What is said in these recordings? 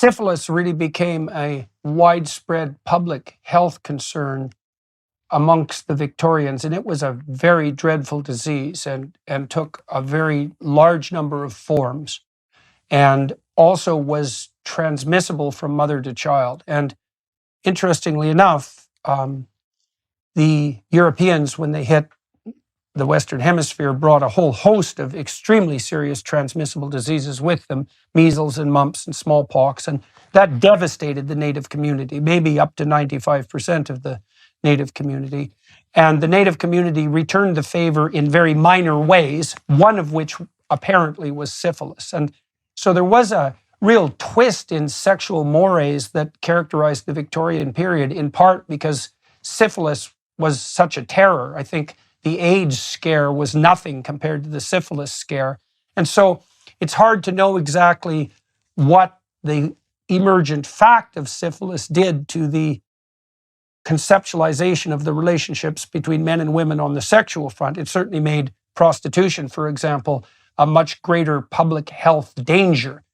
syphilis really became a widespread public health concern amongst the Victorians, and it was a very dreadful disease and took a very large number of forms, and also was transmissible from mother to child. And interestingly enough, the Europeans, when they hit the Western Hemisphere, brought a whole host of extremely serious transmissible diseases with them, measles and mumps and smallpox, and that devastated the Native community, maybe up to 95% of the Native community. And the Native community returned the favor in very minor ways, one of which apparently was syphilis. And so there was a real twist in sexual mores that characterized the Victorian period, in part because syphilis was such a terror. I think the AIDS scare was nothing compared to the syphilis scare. And so it's hard to know exactly what the emergent fact of syphilis did to the conceptualization of the relationships between men and women on the sexual front. It certainly made prostitution, for example, a much greater public health danger.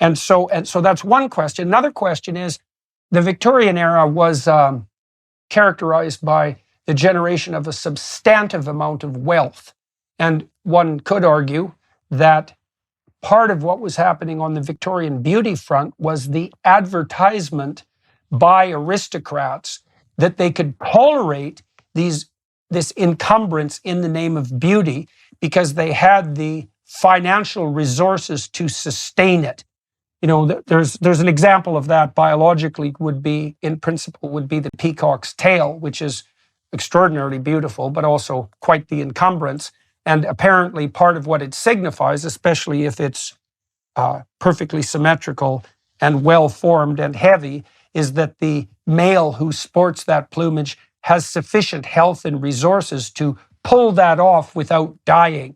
And so that's one question. Another question is, the Victorian era was characterized by the generation of a substantive amount of wealth. And one could argue that part of what was happening on the Victorian beauty front was the advertisement by aristocrats that they could tolerate this encumbrance in the name of beauty because they had the financial resources to sustain it. You know, there's an example of that biologically in principle, would be the peacock's tail, which is extraordinarily beautiful, but also quite the encumbrance. And apparently part of what it signifies, especially if it's perfectly symmetrical and well-formed and heavy, is that the male who sports that plumage has sufficient health and resources to pull that off without dying.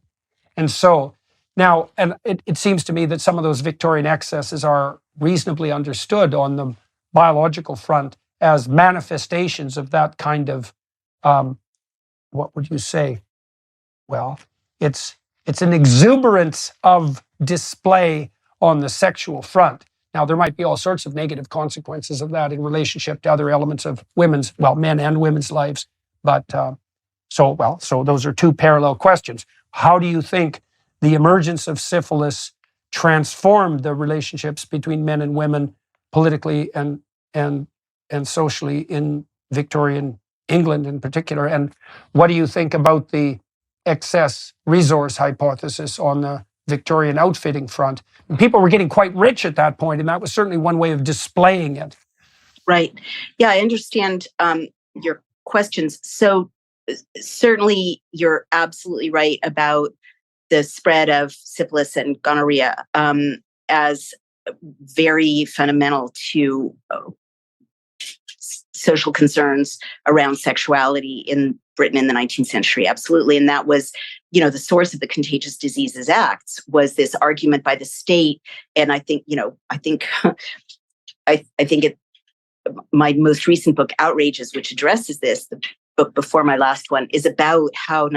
And so now, and it seems to me that some of those Victorian excesses are reasonably understood on the biological front as manifestations of that kind of, what would you say? Well, it's an exuberance of display on the sexual front. Now, there might be all sorts of negative consequences of that in relationship to other elements of men and women's lives. But so those are two parallel questions. How do you think the emergence of syphilis transformed the relationships between men and women politically and socially in Victorian England in particular? And what do you think about the excess resource hypothesis on the Victorian outfitting front? And people were getting quite rich at that point, and that was certainly one way of displaying it. Right. Yeah, I understand your questions. So certainly you're absolutely right about the spread of syphilis and gonorrhea as very fundamental to social concerns around sexuality in Britain in the 19th century. Absolutely. And that was, the source of the Contagious Diseases Acts was this argument by the state. And I think my most recent book, Outrages, which addresses this, the book before my last one, is about how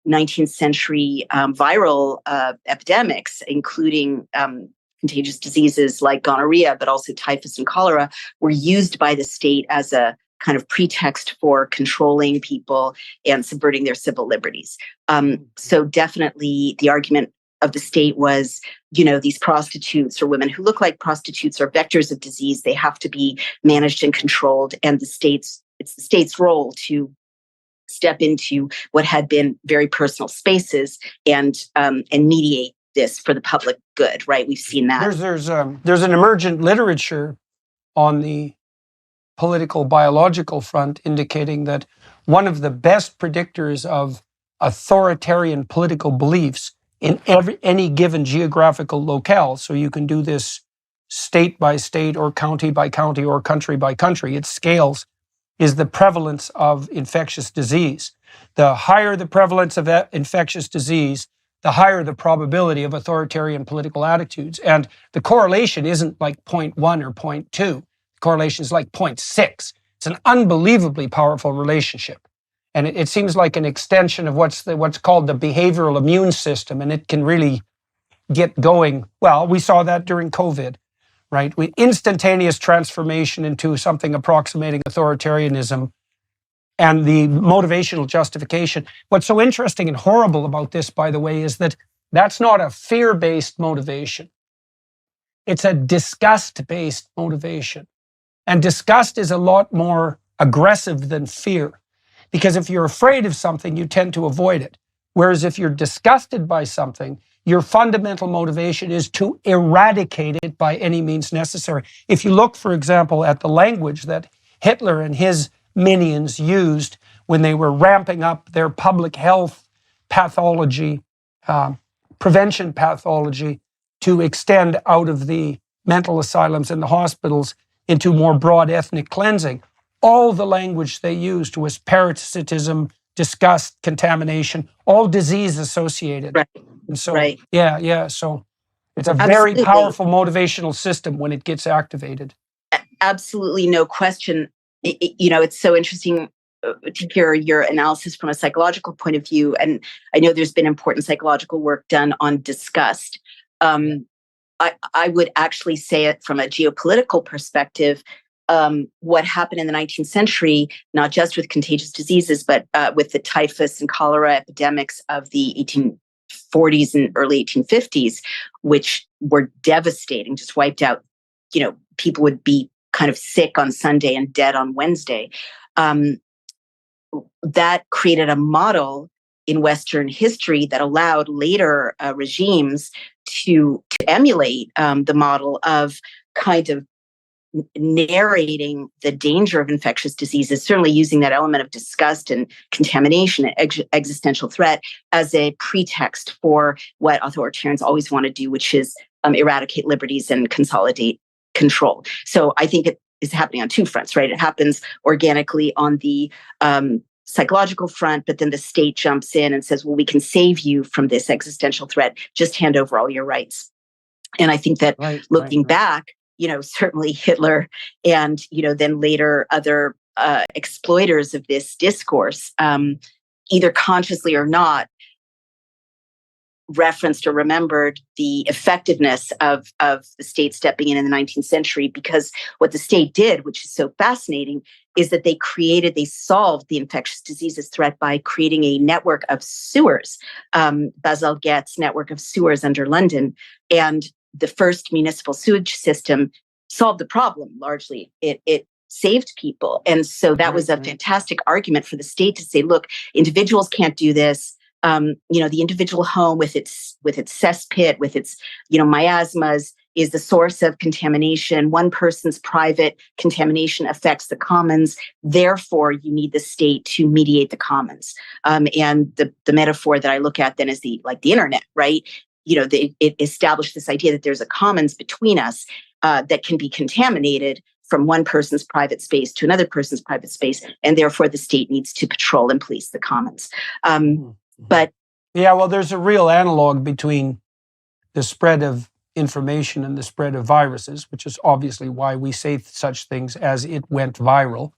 19th century viral epidemics, including contagious diseases like gonorrhea, but also typhus and cholera, were used by the state as a kind of pretext for controlling people and subverting their civil liberties. So definitely the argument of the state was, these prostitutes or women who look like prostitutes are vectors of disease. They have to be managed and controlled. And it's the state's role to step into what had been very personal spaces and mediate this for the public good, right? We've seen that. There's an emergent literature on the political biological front indicating that one of the best predictors of authoritarian political beliefs in any given geographical locale, so you can do this state by state or county by county or country by country, it scales, is the prevalence of infectious disease. The higher the prevalence of infectious disease, the higher the probability of authoritarian political attitudes. And the correlation isn't like 0.1 or 0.2. The correlation is like 0.6. It's an unbelievably powerful relationship. And it seems like an extension of what's called the behavioral immune system, and it can really get going. Well, we saw that during COVID, right? With instantaneous transformation into something approximating authoritarianism and the motivational justification. What's so interesting and horrible about this, by the way, is that that's not a fear-based motivation. It's a disgust-based motivation. And disgust is a lot more aggressive than fear. Because if you're afraid of something, you tend to avoid it. Whereas if you're disgusted by something, your fundamental motivation is to eradicate it by any means necessary. If you look, for example, at the language that Hitler and his minions used when they were ramping up their public health pathology, prevention pathology, to extend out of the mental asylums and the hospitals into more broad ethnic cleansing, all the language they used was parasitism, disgust, contamination, all disease associated. Right. And so, Right. yeah. So it's a Absolutely. very powerful motivational system when it gets activated. Absolutely, no question. It's so interesting to hear your analysis from a psychological point of view. And I know there's been important psychological work done on disgust. I would actually say it from a geopolitical perspective. What happened in the 19th century, not just with contagious diseases, but with the typhus and cholera epidemics of the 1840s and early 1850s, which were devastating, just wiped out, people would be kind of sick on Sunday and dead on Wednesday. That created a model in Western history that allowed later regimes to emulate the model of kind of narrating the danger of infectious diseases, certainly using that element of disgust and contamination and existential threat as a pretext for what authoritarians always want to do, which is eradicate liberties and consolidate control. So I think it is happening on two fronts, right? It happens organically on the psychological front, but then the state jumps in and says, well, we can save you from this existential threat. Just hand over all your rights. And I think that looking back, certainly Hitler and, then later other exploiters of this discourse, either consciously or not, referenced or remembered the effectiveness of the state stepping in the 19th century, because what the state did, which is so fascinating, is that they solved the infectious diseases threat by creating a network of sewers, Basel Getz network of sewers under London. And the first municipal sewage system solved the problem largely. It saved people. And so that was a fantastic argument for the state to say, look, individuals can't do this. The individual home with its cesspit, with its, miasmas, is the source of contamination. One person's private contamination affects the commons. Therefore, you need the state to mediate the commons. And the metaphor that I look at then is the internet, right? It established this idea that there's a commons between us that can be contaminated from one person's private space to another person's private space, and therefore the state needs to patrol and police the commons. But there's a real analog between the spread of information and the spread of viruses, which is obviously why we say such things as it went viral.